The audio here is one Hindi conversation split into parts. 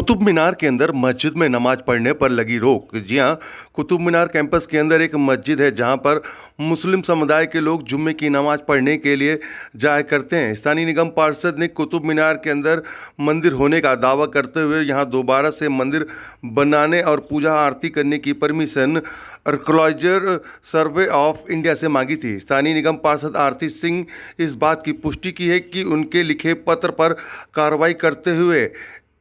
कुतुब मीनार के अंदर मस्जिद में नमाज पढ़ने पर लगी रोक। जी हां, कुतुब मीनार कैंपस के अंदर एक मस्जिद है जहां पर मुस्लिम समुदाय के लोग जुम्मे की नमाज पढ़ने के लिए जाया करते हैं। स्थानीय निगम पार्षद ने कुतुब मीनार के अंदर मंदिर होने का दावा करते हुए यहां दोबारा से मंदिर बनाने और पूजा आरती करने की permission archaeological survey of India से मांगी थी। स्थानीय निगम पार्षद आरती सिंह इस बात की पुष्टि की है कि उनके लिखे पत्र पर कार्रवाई करते हुए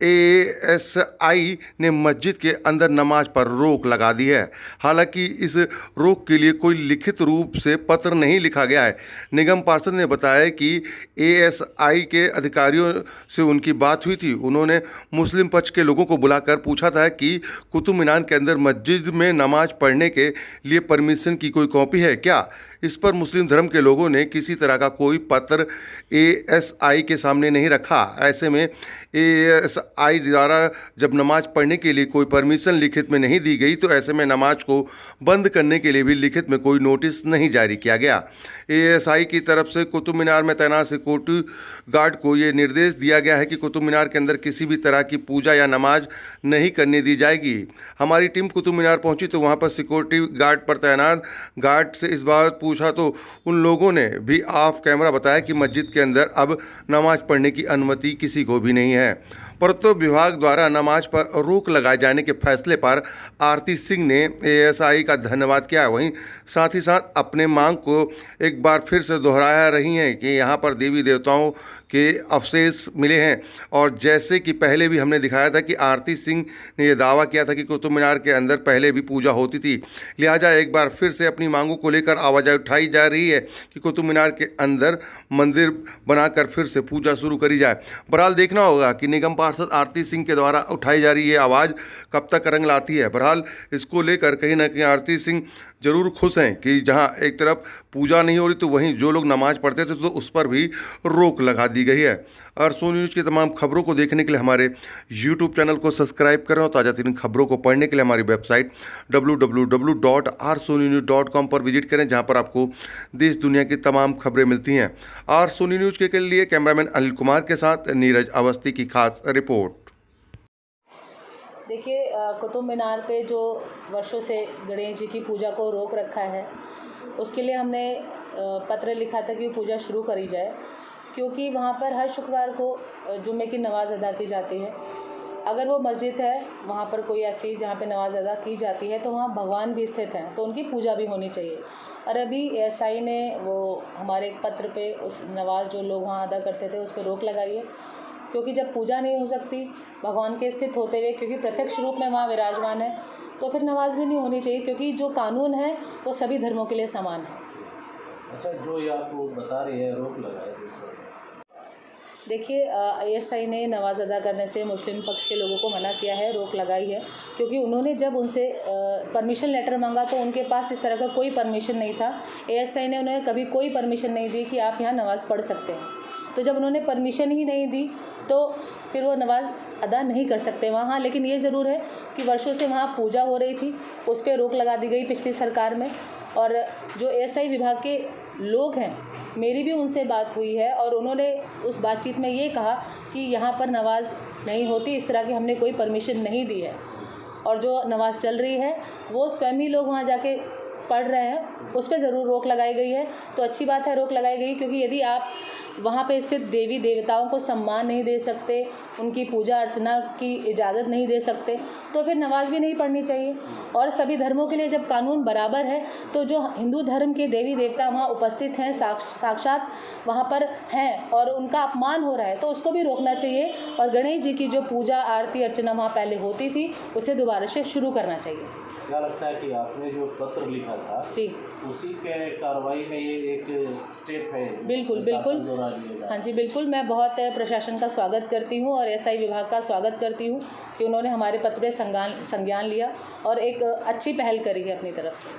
एएसआई ने मस्जिद के अंदर नमाज पर रोक लगा दी है। हालांकि इस रोक के लिए कोई लिखित रूप से पत्र नहीं लिखा गया है। निगम पार्षद ने बताया कि एएसआई के अधिकारियों से उनकी बात हुई थी। उन्होंने मुस्लिम पक्ष के लोगों को बुलाकर पूछा था कि कुतुब मीनार के अंदर मस्जिद में नमाज पढ़ने के लिए परमिशन की कोई कॉपी है क्या। इस पर मुस्लिम धर्म के लोगों ने किसी तरह का कोई पत्र एएसआई के सामने नहीं रखा। ऐसे में एएसआई द्वारा जब नमाज पढ़ने के लिए कोई परमिशन लिखित में नहीं दी गई तो ऐसे में नमाज को बंद करने के लिए भी लिखित में कोई नोटिस नहीं जारी किया गया। एएसआई की तरफ से कुतुब मीनार में तैनात सिक्योरिटी गार्ड को ये निर्देश दिया गया है कि कुतुब मीनार के अंदर किसी भी तरह की पूजा या नमाज नहीं करने दी जाएगी। हमारी टीम कुतुब मीनार पहुंची तो वहां पर सिक्योरिटी गार्ड पर तैनात गार्ड से इस बात पूछा तो उन लोगों ने भी ऑफ कैमरा बताया कि मस्जिद के अंदर अब नमाज पढ़ने की अनुमति किसी को भी नहीं है। परंतु विभाग द्वारा नमाज पर रोक लगाए जाने के फैसले पर आरती सिंह ने एएसआई का धन्यवाद किया। वहीं साथ ही साथ अपने मांग को एक बार फिर से दोहराया रही हैं कि यहाँ पर देवी देवताओं के अवशेष मिले हैं और जैसे कि पहले भी हमने दिखाया था कि आरती सिंह ने यह दावा किया था कि कुतुब मीनार के अंदर पहले भी पूजा होती थी। लिहाजा एक बार फिर से अपनी मांगों को लेकर आवाज़ उठाई जा रही है कि कुतुब मीनार के अंदर मंदिर बनाकर फिर से पूजा शुरू करी जाए। बहरहाल देखना होगा कि निगम पार्षद आरती सिंह के द्वारा उठाई जा रही है आवाज़ कब तक रंग लाती है। बहरहाल इसको लेकर कहीं ना कहीं आरती सिंह जरूर खुश हैं कि जहां एक तरफ पूजा नहीं हो रही तो वहीं जो लोग नमाज पढ़ते थे तो उस पर भी रोक लगा दी गई है। और सो न्यूज़ की तमाम खबरों को देखने के लिए हमारे यूट्यूब चैनल को सब्सक्राइब करें और ताज़ा तरीन खबरों को पढ़ने के लिए हमारी वेबसाइट www.rsonews.com पर विजिट करें, जहां पर आपको देश दुनिया की तमाम खबरें मिलती हैं। और सोनी न्यूज़ के लिए कैमरामैन अनिल कुमार के साथ नीरज अवस्थी की खास रिपोर्ट। देखिए, कुतुब मीनार पे जो वर्षों से गणेश जी की पूजा को रोक रखा है उसके लिए हमने पत्र लिखा था कि पूजा शुरू करी जाए, क्योंकि वहाँ पर हर शुक्रवार को जुम्मे की नमाज़ अदा की जाती है। अगर वो मस्जिद है वहाँ पर कोई ऐसी जहाँ पे नमाज़ अदा की जाती है तो वहाँ भगवान भी स्थित हैं, तो उनकी पूजा भी होनी चाहिए। और अभी एएसआई ने वो हमारे एक पत्र पे उस नमाज जो लोग वहाँ अदा करते थे उस पर रोक लगाई है, क्योंकि जब पूजा नहीं हो सकती भगवान के स्थित होते हुए, क्योंकि प्रत्यक्ष रूप में वहाँ विराजमान है, तो फिर नमाज भी नहीं होनी चाहिए, क्योंकि जो कानून है वो सभी धर्मों के लिए समान है। अच्छा, जो ये आप बता रही है रोक लगाए देखिए, एएसआई ने नमाज अदा करने से मुस्लिम पक्ष के लोगों को मना किया है, रोक लगाई है, क्योंकि उन्होंने जब उनसे परमिशन लेटर मांगा तो उनके पास इस तरह का कोई परमिशन नहीं था। एएसआई ने उन्हें कभी कोई परमिशन नहीं दी कि आप यहाँ नमाज़ पढ़ सकते हैं। तो जब उन्होंने परमिशन ही नहीं दी तो फिर वो नमाज अदा नहीं कर सकते वहाँ। लेकिन ये ज़रूर है कि वर्षों से वहाँ पूजा हो रही थी, उस पर रोक लगा दी गई पिछली सरकार में। और जो एएसआई विभाग के लोग हैं, मेरी भी उनसे बात हुई है और उन्होंने उस बातचीत में ये कहा कि यहाँ पर नमाज नहीं होती, इस तरह की हमने कोई परमिशन नहीं दी है। और जो नमाज चल रही है वो स्वयं ही लोग वहाँ जाके पढ़ रहे हैं, उस पर ज़रूर रोक लगाई गई है। तो अच्छी बात है रोक लगाई गई, क्योंकि यदि आप वहाँ पे स्थित देवी देवताओं को सम्मान नहीं दे सकते, उनकी पूजा अर्चना की इजाज़त नहीं दे सकते, तो फिर नमाज भी नहीं पढ़नी चाहिए। और सभी धर्मों के लिए जब कानून बराबर है तो जो हिंदू धर्म के देवी देवता वहाँ उपस्थित हैं, साक्षात वहाँ पर हैं और उनका अपमान हो रहा है, तो उसको भी रोकना चाहिए। और गणेश जी की जो पूजा आरती अर्चना वहाँ पहले होती थी उसे दोबारा से शुरू करना चाहिए। क्या लगता है कि आपने जो पत्र लिखा था जी, उसी के कार्रवाई में ये एक स्टेप है? बिल्कुल बिल्कुल, हाँ जी बिल्कुल। मैं बहुत प्रशासन का स्वागत करती हूँ और एएसआई विभाग का स्वागत करती हूँ कि उन्होंने हमारे पत्र पे संज्ञान लिया और एक अच्छी पहल करी है अपनी तरफ से।